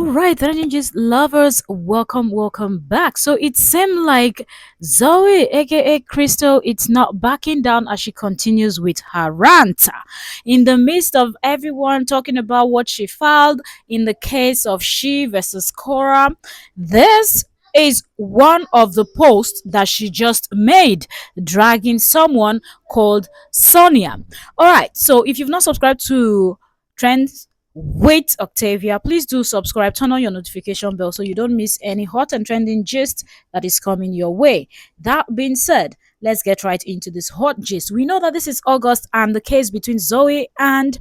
All right, Just lovers, welcome back. So it seemed like Zoe, aka Crystal, it's not backing down as she continues with her rant. In the midst of everyone talking about what she filed in the case of she versus Korra, this is one of the posts that she just made, dragging someone called Sonia. All right, so if you've not subscribed to Trends Wait, Octavia, please do subscribe, turn on your notification bell so you don't miss any hot and trending gist that is coming your way. That being said, let's get right into this hot gist. We know that this is August and the case between Zoe and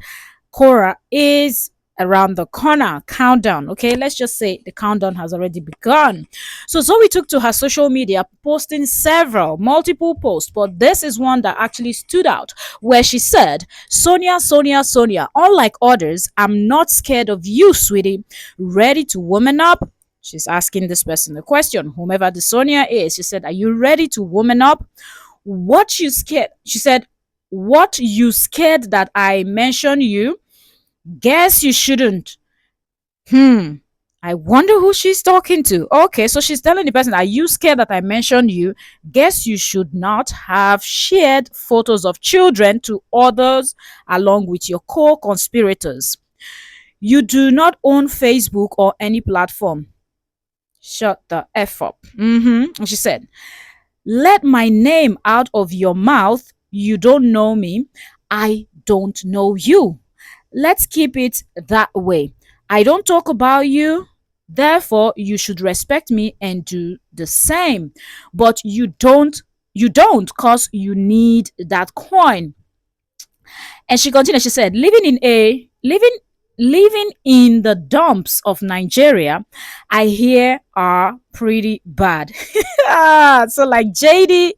Cora is around the corner. Countdown. Okay, let's just say the countdown has already begun. So Zoe took to her social media, posting multiple posts, but this is one that actually stood out, where she said, Sonia, Sonia, Sonia, unlike others, I'm not scared of you, sweetie. Ready to woman up? She's asking this person the question, whomever the Sonia is. She said, are you ready to woman up? What you scared? She said, what you scared that I mention you? Guess you shouldn't. Hmm. I wonder who she's talking to. Okay, so she's telling the person, are you scared that I mentioned you? Guess you should not have shared photos of children to others along with your co-conspirators. You do not own Facebook or any platform. Shut the F up. And she said, let my name out of your mouth. You don't know me. I don't know you. Let's keep it that way. I don't talk about you. Therefore, you should respect me and do the same. But you don't cause you need that coin. And she continued, she said, living in the dumps of Nigeria, I hear are pretty bad. So like JD,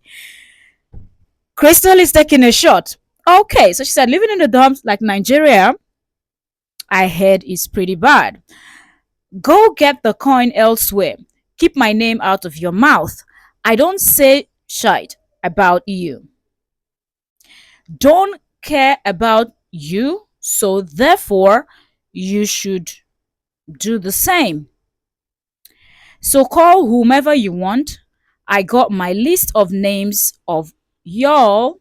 Crystal is taking a shot. Okay, so she said, living in the dumps like Nigeria, I heard is pretty bad. Go get the coin elsewhere. Keep my name out of your mouth. I don't say shite about you. Don't care about you, so therefore you should do the same. So call whomever you want. I got my list of names of y'all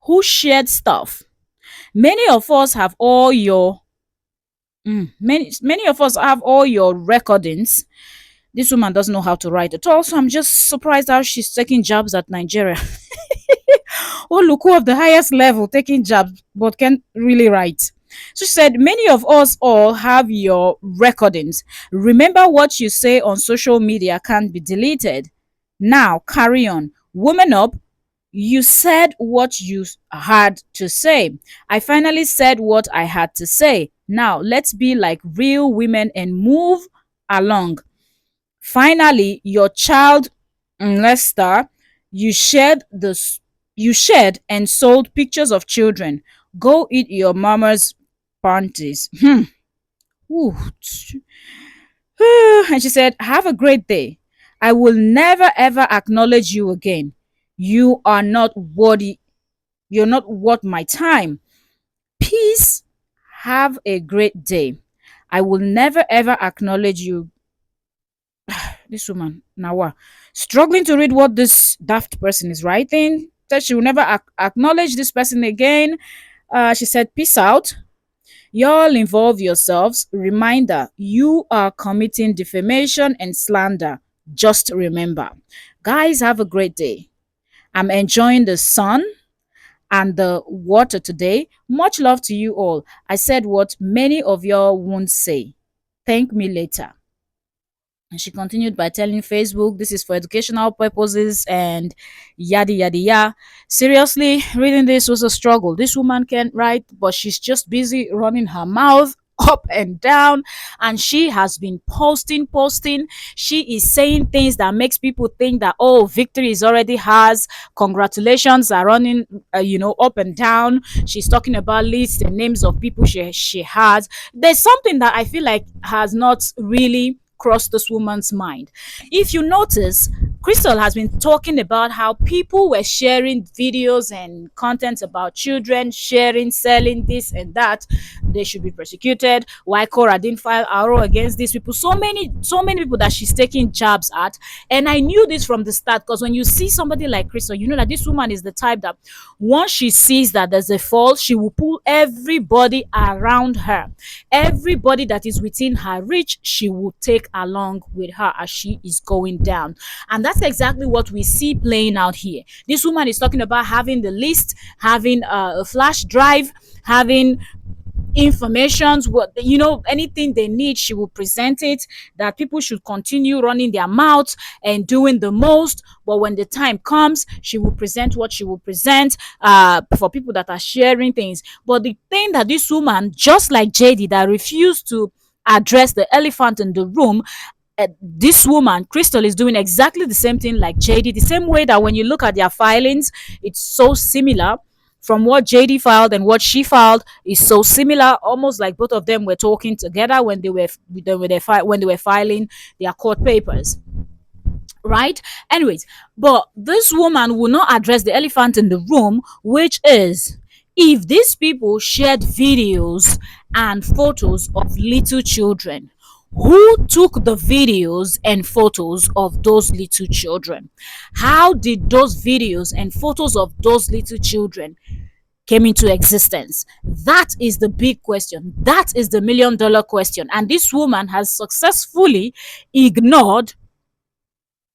who shared stuff. Many of us have all your many of us have all your recordings. This woman doesn't know how to write at all, so I'm just surprised how she's taking jobs at Nigeria. Oh, look, who of the highest level taking jobs but can't really write. So she said, many of us all have your recordings. Remember what you say on social media can't be deleted. Now, carry on. Woman up. You said what you had to say. I finally said what I had to say. Now, let's be like real women and move along. Finally, your child Lester, you shared and sold pictures of children. Go eat your mama's panties. Ooh. And she said, have a great day. I will never ever acknowledge you again. You are not worthy. You're not worth my time. Peace. Have a great day. I will never ever acknowledge you. This woman, Nawa, struggling to read what this daft person is writing. Said she will never acknowledge this person again. She said, peace out. Y'all involve yourselves. Reminder, you are committing defamation and slander. Just remember. Guys, have a great day. I'm enjoying the sun and the water today. Much love to you all. I said what many of y'all won't say. Thank me later. And she continued by telling Facebook this is for educational purposes and yada yada yada. Seriously, reading this was a struggle. This woman can't write, but she's just busy running her mouth up and down, and she has been posting. She is saying things that makes people think that, oh, victory is already hers. Congratulations are running up and down. She's talking about lists and names of people she has. There's something that I feel like has not really crossed this woman's mind. If you notice, Crystal has been talking about how people were sharing videos and content about children, sharing, selling this and that. They should be prosecuted. Why Korra didn't file RO against these people? So many people that she's taking jabs at. And I knew this from the start, because when you see somebody like Crystal, you know that this woman is the type that once she sees that there's a fall, she will pull everybody around her. Everybody that is within her reach, she will take along with her as she is going down. And that's exactly what we see playing out here. This woman is talking about having the list, having a flash drive, having informations, what, you know, anything they need, she will present it, that people should continue running their mouths and doing the most, but when the time comes, she will present what she will present for people that are sharing things. But the thing that this woman, just like JD, that refused to address the elephant in the room, this woman Crystal is doing exactly the same thing like JD, the same way that when you look at their filings, it's so similar. From what JD filed and what she filed is so similar, almost like both of them were talking together when when they were filing their court papers, right? Anyways, but this woman will not address the elephant in the room, which is, if these people shared videos and photos of little children, who took the videos and photos of those little children? How did those videos and photos of those little children came into existence? That is the big question. That is the $1 million question. And this woman has successfully ignored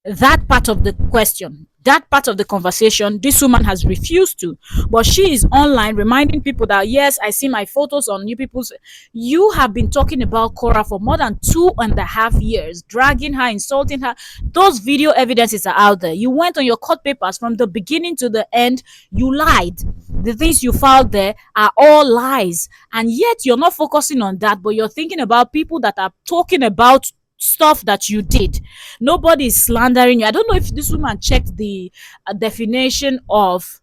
that part of the question, that part of the conversation. This woman has refused to, but she is online reminding people that yes, I see my photos on you people's. You have been talking about Korra for more than 2.5 years, dragging her, insulting her. Those video evidences are out there. You went on your court papers from the beginning to the end. You lied. The things you filed there are all lies, and yet you're not focusing on that, but you're thinking about people that are talking about stuff that you did. Nobody is slandering you. I don't know if this woman checked the definition of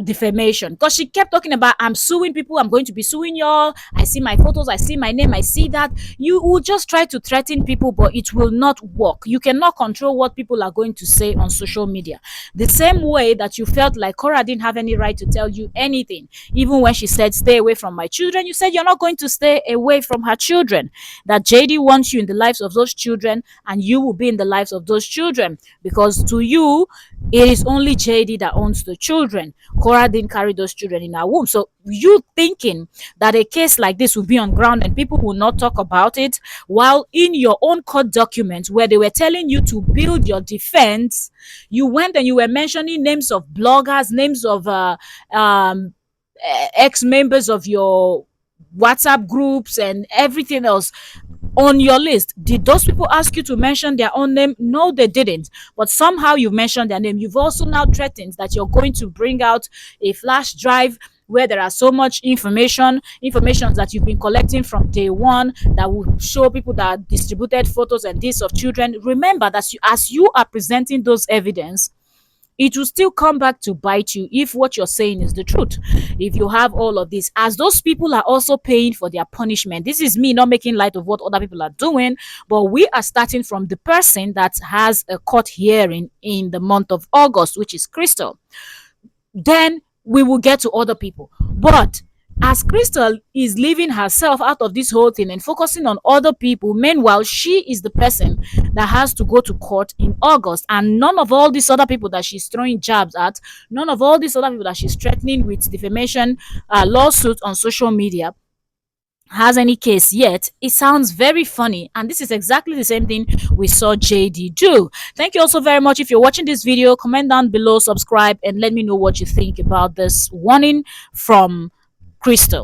defamation, because she kept talking about, I'm suing people, I'm going to be suing y'all, I see my photos, I see my name, I see that. You will just try to threaten people, but it will not work. You cannot control what people are going to say on social media. The same way that you felt like Korra didn't have any right to tell you anything, even when she said stay away from my children, you said you're not going to stay away from her children, that JD wants you in the lives of those children and you will be in the lives of those children, because to you it is only JD that owns the children. Korra didn't carry those children in her womb. So you thinking that a case like this will be on ground and people will not talk about it, while in your own court documents where they were telling you to build your defense, you went and you were mentioning names of bloggers, names of ex-members of your WhatsApp groups and everything else on your list. Did those people ask you to mention their own name? No, they didn't. But somehow you mentioned their name. You've also now threatened that you're going to bring out a flash drive where there are so much information that you've been collecting from day one, that will show people that distributed photos and this of children. Remember that as you are presenting those evidence, it will still come back to bite you if what you're saying is the truth. If you have all of this, as those people are also paying for their punishment. This is me not making light of what other people are doing, but we are starting from the person that has a court hearing in the month of August, which is Crystal. Then we will get to other people. But as Crystal is leaving herself out of this whole thing and focusing on other people, meanwhile, she is the person that has to go to court in August. And none of all these other people that she's throwing jabs at, none of all these other people that she's threatening with defamation lawsuits on social media has any case yet. It sounds very funny, and this is exactly the same thing we saw JD do. Thank you also very much. If you're watching this video, comment down below, subscribe, and let me know what you think about this warning from Crystal.